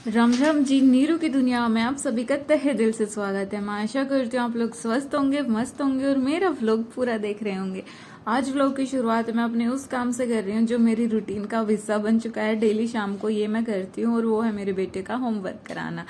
राम राम जी। नीरू की दुनिया में आप सभी का तहे दिल से स्वागत है। मैं आशा करती हूँ आप लोग स्वस्थ होंगे, मस्त होंगे और मेरा व्लॉग पूरा देख रहे होंगे। आज व्लॉग की शुरुआत मैं अपने उस काम से कर रही हूँ जो मेरी रूटीन का हिस्सा बन चुका है। डेली शाम को ये मैं करती हूँ और वो है मेरे बेटे का होमवर्क कराना।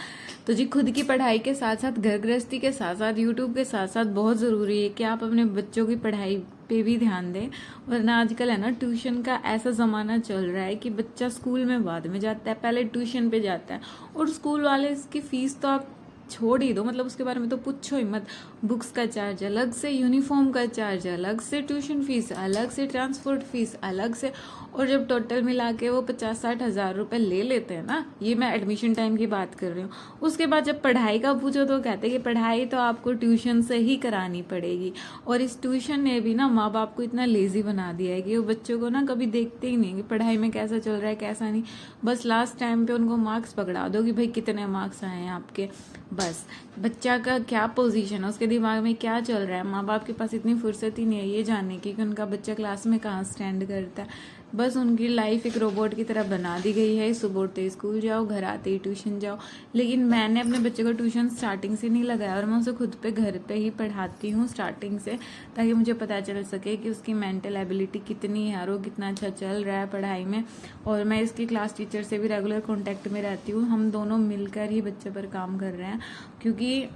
तो जी, खुद की पढ़ाई के साथ साथ, घर गृहस्थी के साथ साथ, यूट्यूब के साथ साथ बहुत ज़रूरी है कि आप अपने बच्चों की पढ़ाई पे भी ध्यान दें। वरना आजकल है ना, ट्यूशन का ऐसा ज़माना चल रहा है कि बच्चा स्कूल में बाद में जाता है, पहले ट्यूशन पे जाता है। और स्कूल वाले इसकी फीस तो आप छोड़ ही दो, मतलब उसके बारे में तो पूछो ही मत। बुक्स का चार्ज अलग से, यूनिफॉर्म का चार्ज अलग से, ट्यूशन फीस अलग से, ट्रांसपोर्ट फीस अलग से। और जब टोटल मिला के वो 50-60 हज़ार रुपए ले लेते हैं ना, ये मैं एडमिशन टाइम की बात कर रही हूँ। उसके बाद जब पढ़ाई का पूछो तो कहते हैं कि पढ़ाई तो आपको ट्यूशन से ही करानी पड़ेगी। और इस ट्यूशन ने भी ना माँ बाप को इतना लेजी बना दिया है कि वो बच्चों को ना कभी देखते ही नहीं कि पढ़ाई में कैसा चल रहा है कैसा नहीं। बस लास्ट टाइम पे उनको मार्क्स पकड़ा दो कि भाई कितने मार्क्स आए हैं आपके। बस बच्चा का क्या पोजीशन है, उसके दिमाग में क्या चल रहा है, माँ बाप के पास इतनी फुर्सत ही नहीं है ये जानने की कि उनका बच्चा क्लास में कहाँ स्टैंड करता है। बस उनकी लाइफ एक रोबोट की तरह बना दी गई है। सुबह उठते ही स्कूल जाओ, घर आते ही ट्यूशन जाओ। लेकिन मैंने अपने बच्चे को ट्यूशन स्टार्टिंग से नहीं लगाया और मैं उसे खुद पे घर पे ही पढ़ाती हूँ स्टार्टिंग से, ताकि मुझे पता चल सके कि उसकी मेंटल एबिलिटी कितनी है और वो कितना अच्छा चल रहा है पढ़ाई में। और मैं इसकी क्लास टीचर से भी रेगुलर कॉन्टेक्ट में रहती हूँ। हम दोनों मिलकर ही बच्चे पर काम कर रहे हैं, क्योंकि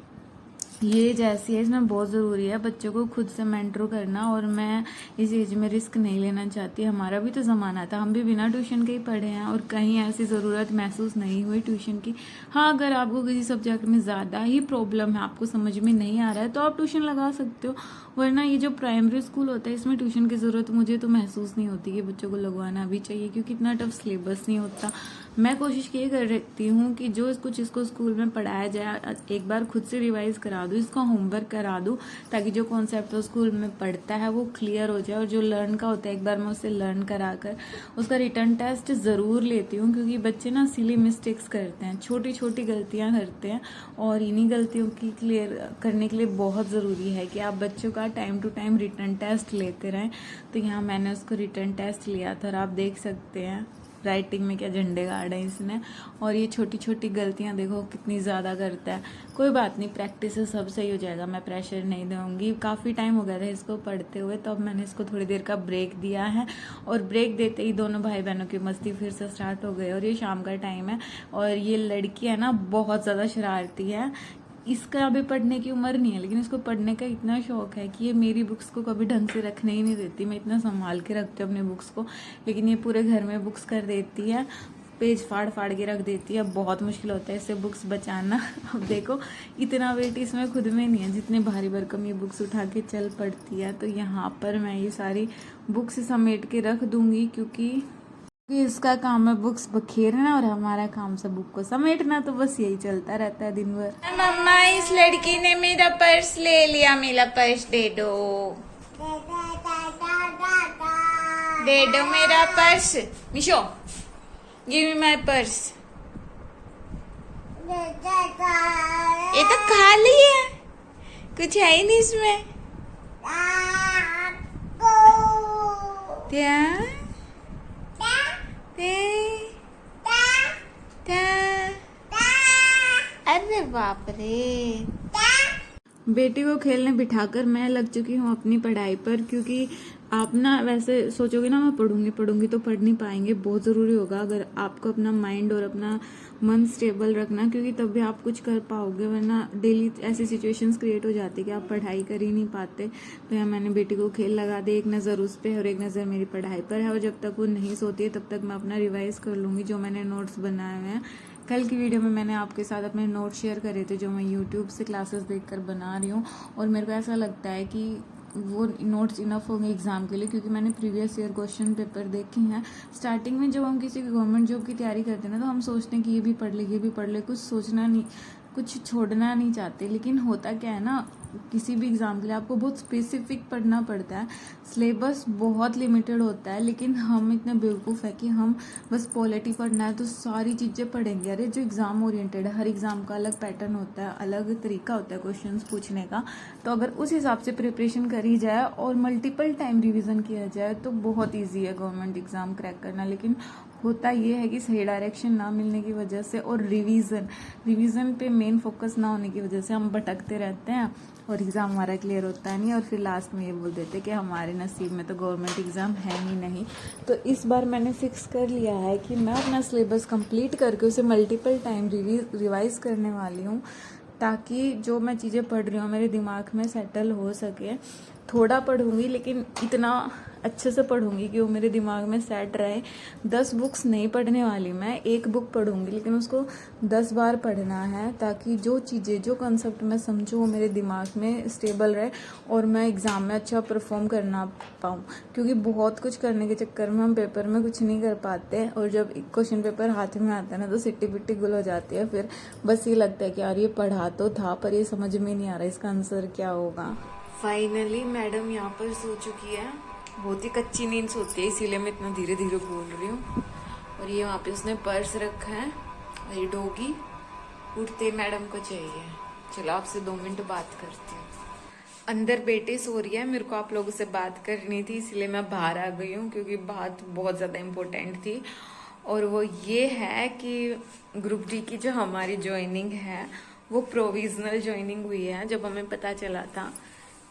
ये जैसी है इसमें बहुत ज़रूरी है बच्चों को खुद से मेंटर करना। और मैं इस एज में रिस्क नहीं लेना चाहती। हमारा भी तो ज़माना था, हम भी बिना ट्यूशन के ही पढ़े हैं और कहीं ऐसी ज़रूरत महसूस नहीं हुई ट्यूशन की। हाँ, अगर आपको किसी सब्जेक्ट में ज़्यादा ही प्रॉब्लम है, आपको समझ में नहीं आ रहा है, तो आप ट्यूशन लगा सकते हो। वरना ये जो प्राइमरी स्कूल होता है इसमें ट्यूशन की ज़रूरत मुझे तो महसूस नहीं होती कि बच्चों को लगवाना भी चाहिए, क्योंकि इतना टफ सिलेबस नहीं होता। मैं कोशिश ये कर रही हूँ कि जो कुछ इसको स्कूल में पढ़ाया जाए एक बार खुद से रिवाइज करा दूँ, इसको होमवर्क करा दूँ, ताकि जो कॉन्सेप्ट वो स्कूल में पढ़ता है वो क्लियर हो जाए। और जो लर्न का होता है एक बार मैं उससे लर्न करा कर उसका रिटर्न टेस्ट ज़रूर लेती हूँ, क्योंकि बच्चे ना सिली मिस्टेक्स करते हैं, छोटी छोटी गलतियाँ करते हैं। और इन्हीं गलतियों की क्लियर करने के लिए बहुत ज़रूरी है कि आप बच्चों का time to time return test लेते रहें। तो यहाँ मैंने उसको रिटर्न टेस्ट लिया था और आप देख सकते हैं राइटिंग में क्या झंडे गाड़े हैं इसने। और ये छोटी छोटी गलतियां देखो कितनी ज़्यादा करता है। कोई बात नहीं, प्रैक्टिस से सब सही हो जाएगा, मैं प्रेशर नहीं दूंगी। काफ़ी टाइम हो गया था इसको पढ़ते हुए, तो अब मैंने इसको थोड़ी देर का ब्रेक दिया है। और ब्रेक देते ही दोनों भाई बहनों की मस्ती फिर से स्टार्ट हो गई। और ये शाम का टाइम है और ये लड़की है ना बहुत ज़्यादा शरारती है। इसका अभी पढ़ने की उम्र नहीं है, लेकिन इसको पढ़ने का इतना शौक है कि ये मेरी बुक्स को कभी ढंग से रखने ही नहीं देती। मैं इतना संभाल के रखती हूँ अपने बुक्स को, लेकिन ये पूरे घर में बुक्स कर देती है, पेज फाड़ फाड़ के रख देती है। बहुत मुश्किल होता है इससे बुक्स बचाना। अब देखो, इतना वेट इसमें खुद में नहीं है जितने भारी भरकम ये बुक्स उठा के चल पड़ती है। तो यहाँ पर मैं ये सारी बुक्स समेट के रख दूंगी, क्योंकि इसका काम है बुक्स बखेरना और हमारा काम से बुक को समेटना। तो बस यही चलता रहता है दिन भर। मम्मा, इस लड़की ने मेरा पर्स ले लिया, मेरा पर्स दे दो। दे दो मेरा purse. Meesho, give me my purse. ये तो खाली है, कुछ है ही नहीं इसमें। क्या अरे बाप रे। बेटी को खेलने बिठाकर मैं लग चुकी हूँ अपनी पढ़ाई पर, क्योंकि आप ना वैसे सोचोगे ना मैं पढ़ूंगी पढ़ूंगी, तो पढ़ नहीं पाएंगे। बहुत ज़रूरी होगा अगर आपको अपना माइंड और अपना मन स्टेबल रखना, क्योंकि तब भी आप कुछ कर पाओगे। वरना डेली ऐसी सिचुएशंस क्रिएट हो जाती है कि आप पढ़ाई कर ही नहीं पाते। तो यहाँ मैंने बेटी को खेल लगा दे, एक नज़र उस पर और एक नज़र मेरी पढ़ाई पर है। और जब तक वो नहीं सोती है तब तक मैं अपना रिवाइज कर लूँगी जो मैंने नोट्स बनाए हुए हैं। कल की वीडियो में मैंने आपके साथ अपने नोट शेयर करे थे जो मैं यूट्यूब से क्लासेस देखकर बना रही हूँ। और मेरे को ऐसा लगता है कि वो नोट्स इनफ होंगे एग्ज़ाम के लिए, क्योंकि मैंने प्रीवियस ईयर क्वेश्चन पेपर देखे हैं। स्टार्टिंग में जब हम किसी गवर्नमेंट जॉब की तैयारी करते हैं ना, तो हम सोचते हैं कि ये भी पढ़ ले ये भी पढ़ ले, कुछ सोचना नहीं, कुछ छोड़ना नहीं चाहते। लेकिन होता क्या है ना, किसी भी एग्ज़ाम के लिए आपको बहुत स्पेसिफिक पढ़ना पड़ता है। सिलेबस बहुत लिमिटेड होता है, लेकिन हम इतने बेवकूफ़ है कि हम बस पॉलिटी पढ़ना है तो सारी चीज़ें पढ़ेंगे। अरे जो एग्ज़ाम ओरिएंटेड है, हर एग्ज़ाम का अलग पैटर्न होता है, अलग तरीका होता है क्वेश्चंस पूछने का। तो अगर उस हिसाब से प्रिपरेशन करी जाए और मल्टीपल टाइम रिविज़न किया जाए तो बहुत ईजी है गवर्नमेंट एग्ज़ाम क्रैक करना। लेकिन होता ये है कि सही डायरेक्शन ना मिलने की वजह से और रिवीजन पे मेन फोकस ना होने की वजह से हम भटकते रहते हैं और एग्ज़ाम हमारा क्लियर होता नहीं, और फिर लास्ट में ये बोल देते कि हमारे नसीब में तो गवर्नमेंट एग्ज़ाम है ही नहीं। तो इस बार मैंने फिक्स कर लिया है कि मैं अपना सिलेबस कंप्लीट करके उसे मल्टीपल टाइम रिवाइज़ करने वाली हूँ, ताकि जो मैं चीज़ें पढ़ रही हूँ मेरे दिमाग में सेटल हो सके। थोड़ा पढ़ूंगी लेकिन इतना अच्छे से पढ़ूंगी कि वो मेरे दिमाग में सेट रहे। 10 बुक्स नहीं पढ़ने वाली मैं, एक बुक पढ़ूंगी लेकिन उसको 10 बार पढ़ना है, ताकि जो चीज़ें जो कंसेप्ट मैं समझूँ वो मेरे दिमाग में स्टेबल रहे और मैं एग्ज़ाम में अच्छा परफॉर्म करना पाऊँ। क्योंकि बहुत कुछ करने के चक्कर में हम पेपर में कुछ नहीं कर पाते, और जब क्वेश्चन पेपर हाथ में आता है ना तो सिट्टी पिट्टी गुल हो जाती है। फिर बस ये लगता है कि यार ये पढ़ा तो था पर ये समझ में नहीं आ रहा इसका आंसर क्या होगा। फाइनली मैडम यहाँ पर सो चुकी है, बहुत ही कच्ची नींद सोती है इसीलिए मैं इतना धीरे धीरे बोल रही हूँ। और ये वहाँ पे उसने पर्स रखा है और ये डोगी उठते मैडम को चाहिए। चलो आपसे 2 मिनट बात करती हूँ। अंदर बेटे सो रही है, मेरे को आप लोगों से बात करनी थी इसलिए मैं बाहर आ गई हूँ, क्योंकि बात बहुत ज़्यादा इम्पोर्टेंट थी। और वो ये है कि ग्रुप डी की जो हमारी ज्वाइनिंग है वो प्रोविजनल ज्वाइनिंग हुई है। जब हमें पता चला था,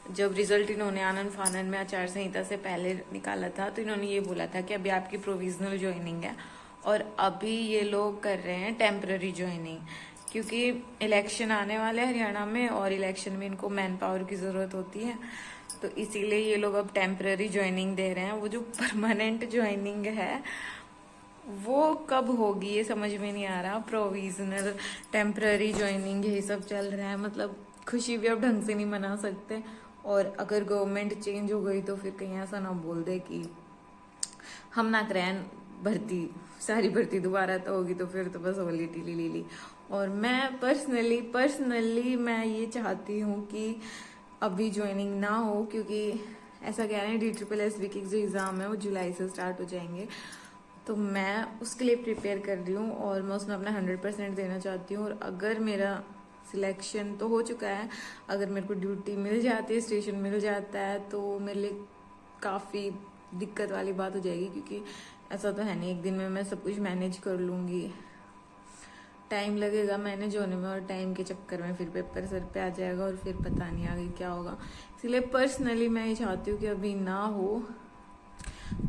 जब रिजल्ट इन्होंने आनंद फानन में आचार संहिता से पहले निकाला था, तो इन्होंने ये बोला था कि अभी आपकी प्रोविजनल ज्वाइनिंग है और अभी ये लोग कर रहे हैं टेम्पररी ज्वाइनिंग, क्योंकि इलेक्शन आने वाले हैं हरियाणा में और इलेक्शन में इनको मैन पावर की ज़रूरत होती है, तो इसीलिए ये लोग अब टेम्पररी ज्वाइनिंग दे रहे हैं। वो जो परमानेंट ज्वाइनिंग है वो कब होगी ये समझ में नहीं आ रहा। प्रोविजनल, टेम्पररी ज्वाइनिंग यही सब चल रहा है, मतलब खुशी भी अब ढंग से नहीं मना सकते। और अगर गवर्नमेंट चेंज हो गई तो फिर कहीं ऐसा ना बोल दे कि हम ना करें भर्ती, सारी भर्ती दोबारा तो होगी तो फिर तो बस होली टीली लीली। और मैं पर्सनली मैं ये चाहती हूँ कि अभी ज्वाइनिंग ना हो, क्योंकि ऐसा कह रहे हैं DSSB के जो एग्ज़ाम है वो जुलाई से स्टार्ट हो जाएंगे, तो मैं उसके लिए प्रिपेयर कर रही हूँ और मैं उसमें अपना 100% देना चाहती हूँ। और अगर मेरा सिलेक्शन तो हो चुका है, अगर मेरे को ड्यूटी मिल जाती है, स्टेशन मिल जाता है, तो मेरे लिए काफ़ी दिक्कत वाली बात हो जाएगी, क्योंकि ऐसा तो है नहीं एक दिन में मैं सब कुछ मैनेज कर लूँगी। टाइम लगेगा मैनेज होने में और टाइम के चक्कर में फिर पेपर सर पे आ जाएगा और फिर पता नहीं आगे क्या होगा। इसलिए पर्सनली मैं ये चाहती हूँ कि अभी ना हो।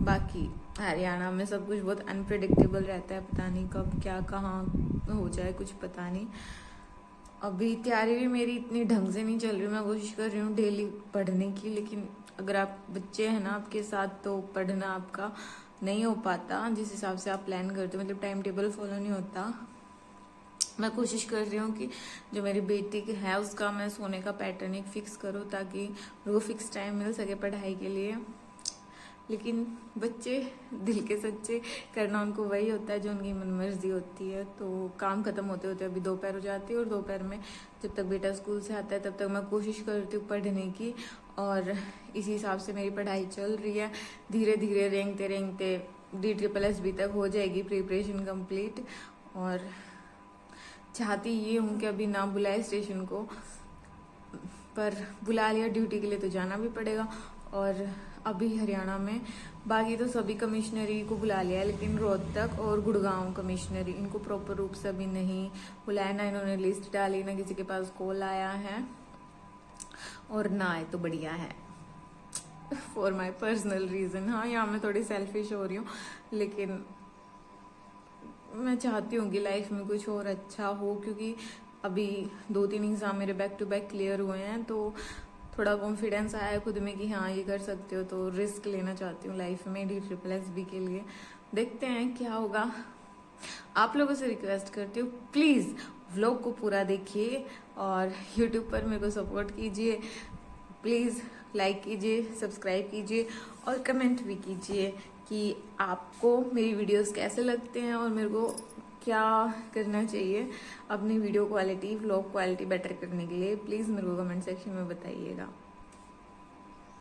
बाकी हरियाणा में सब कुछ बहुत अनप्रेडिक्टेबल रहता है, पता नहीं कब क्या कहाँ हो जाए, कुछ पता नहीं। अभी तैयारी भी मेरी इतनी ढंग से नहीं चल रही, मैं कोशिश कर रही हूँ डेली पढ़ने की, लेकिन अगर आप बच्चे हैं ना आपके साथ तो पढ़ना आपका नहीं हो पाता जिस हिसाब से आप प्लान करते हो, मतलब टाइम टेबल फॉलो नहीं होता। मैं कोशिश कर रही हूँ कि जो मेरी बेटी है उसका मैं सोने का पैटर्न एक फिक्स करूँ, ताकि वो फिक्स टाइम मिल सके पढ़ाई के लिए। लेकिन बच्चे दिल के सच्चे, करना उनको वही होता है जो उनकी मनमर्जी होती है। तो काम खत्म होते होते अभी दोपहर हो जाती है, और दोपहर में जब तक बेटा स्कूल से आता है तब तक मैं कोशिश करती हूँ पढ़ने की, और इसी हिसाब से मेरी पढ़ाई चल रही है। धीरे धीरे रेंगते DSSB तक हो जाएगी प्रिपरेशन कंप्लीट। और चाहती ये हूँ कि अभी ना बुलाए स्टेशन को, पर बुला लिया ड्यूटी के लिए तो जाना भी पड़ेगा। और अभी हरियाणा में बाकी तो सभी कमिश्नरी को बुला लिया है, लेकिन रोहतक और गुड़गांव कमिश्नरी इनको प्रॉपर रूप से अभी नहीं बुलाया, ना इन्होंने लिस्ट डाली, ना किसी के पास कॉल आया है, और ना आए तो बढ़िया है फॉर माई पर्सनल रीजन। हाँ, यहाँ मैं थोड़ी सेल्फिश हो रही हूँ, लेकिन मैं चाहती हूँ कि लाइफ में कुछ और अच्छा हो, क्योंकि अभी 2-3 एग्जाम मेरे बैक टू बैक क्लियर हुए हैं, तो थोड़ा कॉन्फिडेंस आया है खुद में कि हाँ ये कर सकते हो, तो रिस्क लेना चाहती हूँ लाइफ में DSSB के लिए। देखते हैं क्या होगा। आप लोगों से रिक्वेस्ट करती हूँ प्लीज़ व्लॉग को पूरा देखिए और यूट्यूब पर मेरे को सपोर्ट कीजिए। प्लीज़ लाइक कीजिए, सब्सक्राइब कीजिए और कमेंट भी कीजिए कि आपको मेरी वीडियोस कैसे लगते हैं और मेरे को क्या करना चाहिए अपनी video quality, vlog quality better करने के लिए। प्लीज़ मेरे को कमेंट सेक्शन में बताइएगा।